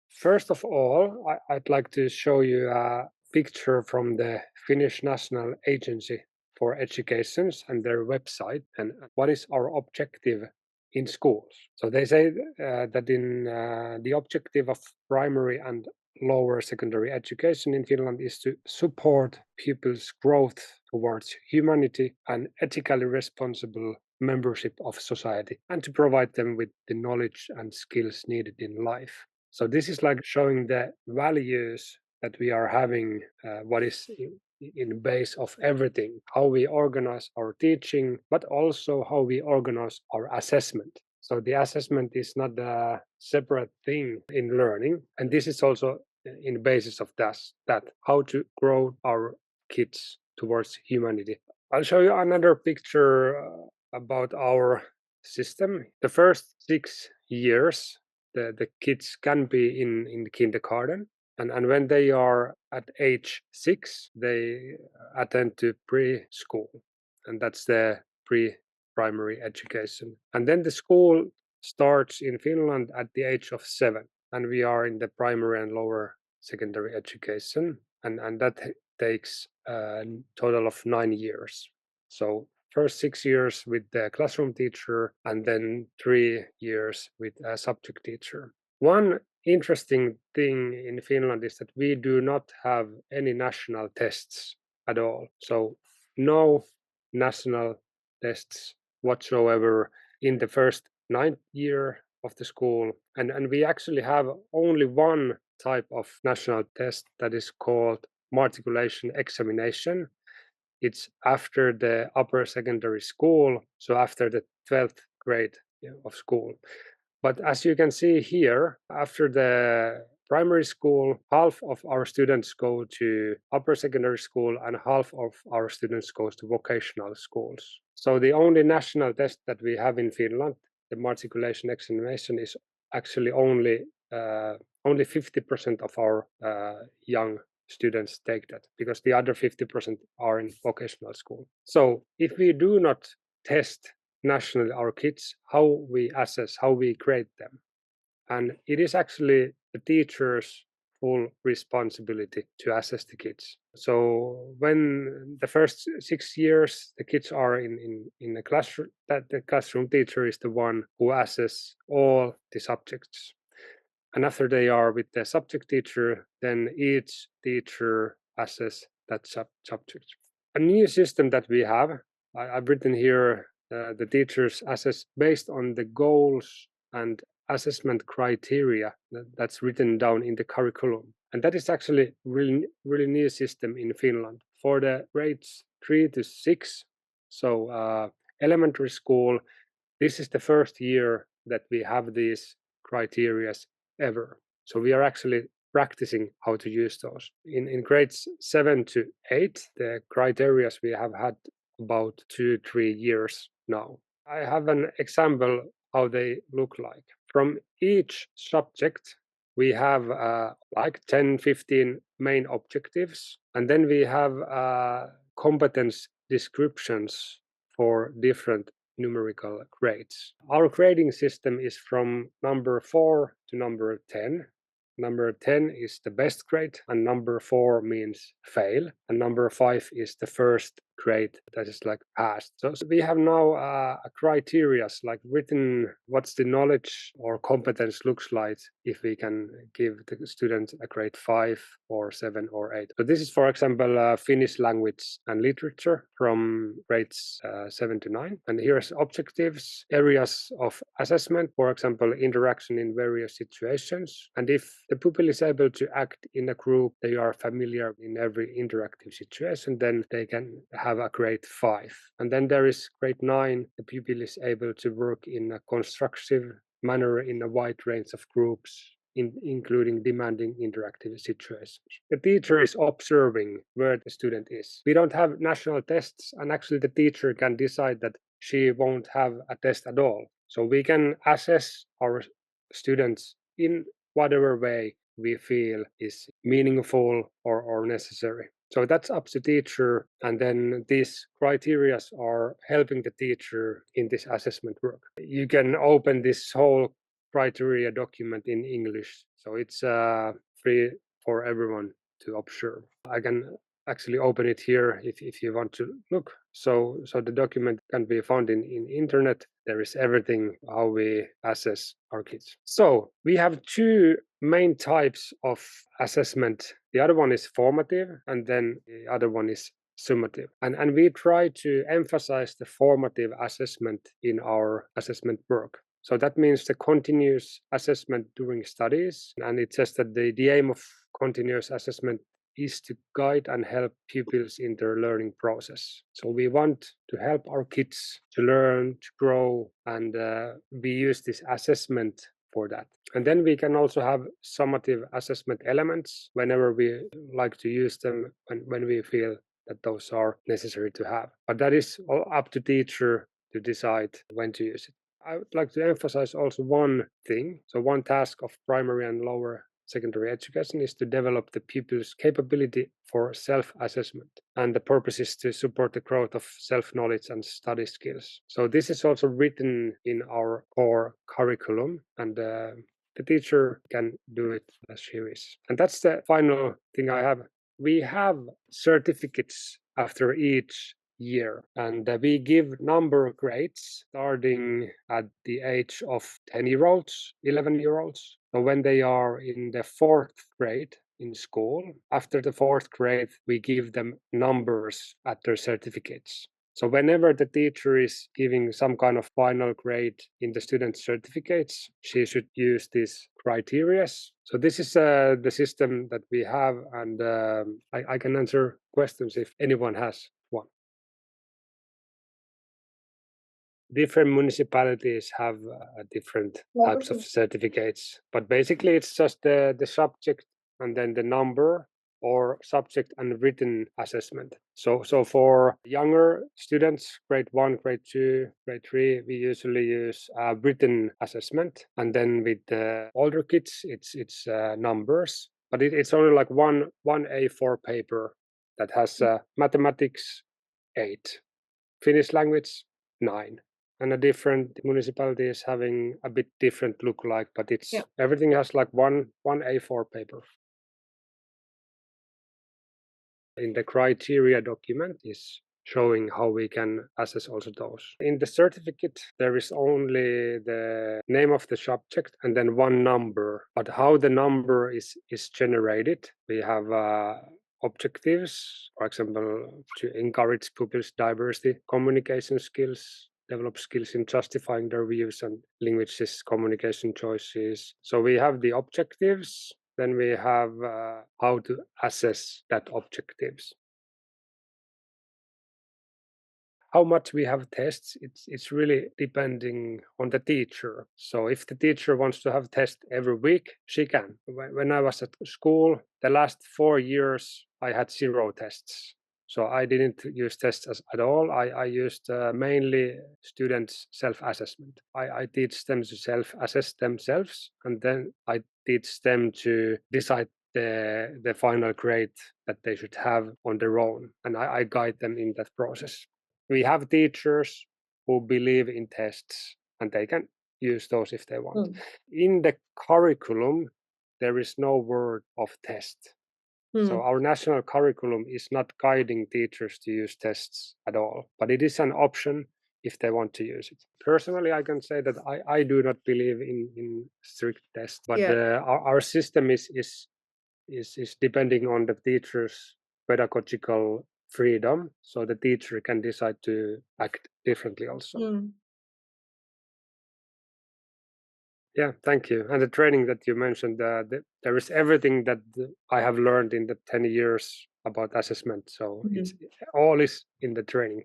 First of all, I'd like to show you a picture from the Finnish National Agency for Educations and their website, and what is our objective in schools. So they say that in the objective of primary and lower secondary education in Finland is to support pupils' growth towards humanity and ethically responsible membership of society, and to provide them with the knowledge and skills needed in life. So this is like showing the values that we are having, what is in base of everything, how we organize our teaching, but also how we organize our assessment. So the assessment is not a separate thing in learning, and this is also in basis of that how to grow our kids towards humanity. I'll show you another picture about our system. The first 6 years, the kids can be in the kindergarten, and when they are at age 6, they attend to preschool, and that's the pre-primary education. And then the school starts in Finland at the age of 7, and we are in the primary and lower secondary education, and that takes a total of 9 years. So first 6 years with the classroom teacher, and then 3 years with a subject teacher. One interesting thing in Finland is that we do not have any national tests at all. So no national tests whatsoever in the first 9th year of the school. And we actually have only one type of national test that is called matriculation examination. It's after the upper secondary school, so after the 12th grade of school. But as you can see here, after the primary school, half of our students go to upper secondary school and half of our students goes to vocational schools. So the only national test that we have in Finland, the matriculation examination, is actually only 50% of our young students take that, because the other 50% are in vocational school. So if we do not test nationally our kids, how we assess, how we grade them, and it is actually the teacher's full responsibility to assess the kids. So when the first 6 years the kids are in the classroom, that the classroom teacher is the one who assesses all the subjects. And after they are with the subject teacher, then each teacher assesses that subject. A new system that we have, I've written here, the teachers assess based on the goals and assessment criteria that's written down in the curriculum. And that is actually really new system in Finland. For the grades 3 to 6, so elementary school, this is the first year that we have these criteria ever. So we are actually practicing how to use those. In grades 7 to 8, the criteria we have had about 2-3 years now. I have an example how they look like. From each subject, we have like 10-15 main objectives, and then we have competence descriptions for different numerical grades. Our grading system is from number 4 to number 10. Number 10 is the best grade, and number 4 means fail, and number 5 is the first grade that is like passed. So we have now a criteria like written what's the knowledge or competence looks like if we can give the student a grade 5 or 7 or 8. So this is, for example, Finnish language and literature from grades 7 to 9. And here's objectives, areas of assessment, for example, interaction in various situations. And if the pupil is able to act in a group, they are familiar in every interactive situation, then they can have a grade 5. And then there is grade 9, the pupil is able to work in a constructive manner in a wide range of groups, including demanding interactive situations. The teacher is observing where the student is. We don't have national tests, and actually the teacher can decide that she won't have a test at all. So we can assess our students in whatever way we feel is meaningful or necessary. So that's up to teacher, and then these criteria are helping the teacher in this assessment work. You can open this whole criteria document in English, so it's free for everyone to observe. I can actually open it here if you want to look. So the document can be found in internet. There is everything how we assess our kids. So we have two main types of assessment. The other one is formative, and then the other one is summative. And we try to emphasize the formative assessment in our assessment work. So that means the continuous assessment during studies. And it says that the aim of continuous assessment is to guide and help pupils in their learning process. So we want to help our kids to learn, to grow, and we use this assessment for that. And then we can also have summative assessment elements whenever we like to use them when we feel that those are necessary to have. But that is all up to teacher to decide when to use it. I would like to emphasize also one thing. So one task of primary and lower secondary education is to develop the pupil's capability for self-assessment. And the purpose is to support the growth of self-knowledge and study skills. So this is also written in our core curriculum, and the teacher can do it as she wishes. And that's the final thing I have. We have certificates after each year, and we give number grades starting at the age of 10-year-olds, 11-year-olds. So when they are in the 4th grade in school, after the 4th grade, we give them numbers at their certificates. So whenever the teacher is giving some kind of final grade in the student's certificates, she should use these criteria. So this is the system that we have, and I can answer questions if anyone has one. Different municipalities have different types of certificates, but basically it's just the subject and then the number, or subject and written assessment. So for younger students, grade 1, grade 2, grade 3, we usually use written assessment. And then with the older kids, it's numbers. But it's only like one A4 paper that has mathematics 8, Finnish language 9. And a different municipality is having a bit different look like, but it's everything has like one A4 paper. In the criteria document is showing how we can assess also those. In the certificate, there is only the name of the subject and then one number. But how the number is generated, we have objectives, for example, to encourage pupils' diversity, communication skills, develop skills in justifying their views and languages, communication choices. So we have the objectives. Then we have how to assess that objectives. How much we have tests, it's really depending on the teacher. So if the teacher wants to have tests every week, she can. When I was at school, the last 4 years, I had 0 tests. So I didn't use tests at all. I used mainly students' self-assessment. I teach them to self-assess themselves, and then I teach them to decide the final grade that they should have on their own. And I guide them in that process. We have teachers who believe in tests, and they can use those if they want. In the curriculum, there is no word of test. So our national curriculum is not guiding teachers to use tests at all, but it is an option if they want to use it. Personally, I can say that I do not believe in strict tests, but our system is depending on the teacher's pedagogical freedom, so the teacher can decide to act differently also. Yeah, thank you. And the training that you mentioned, there is everything that I have learned in the 10 years about assessment. So it's all is in the training.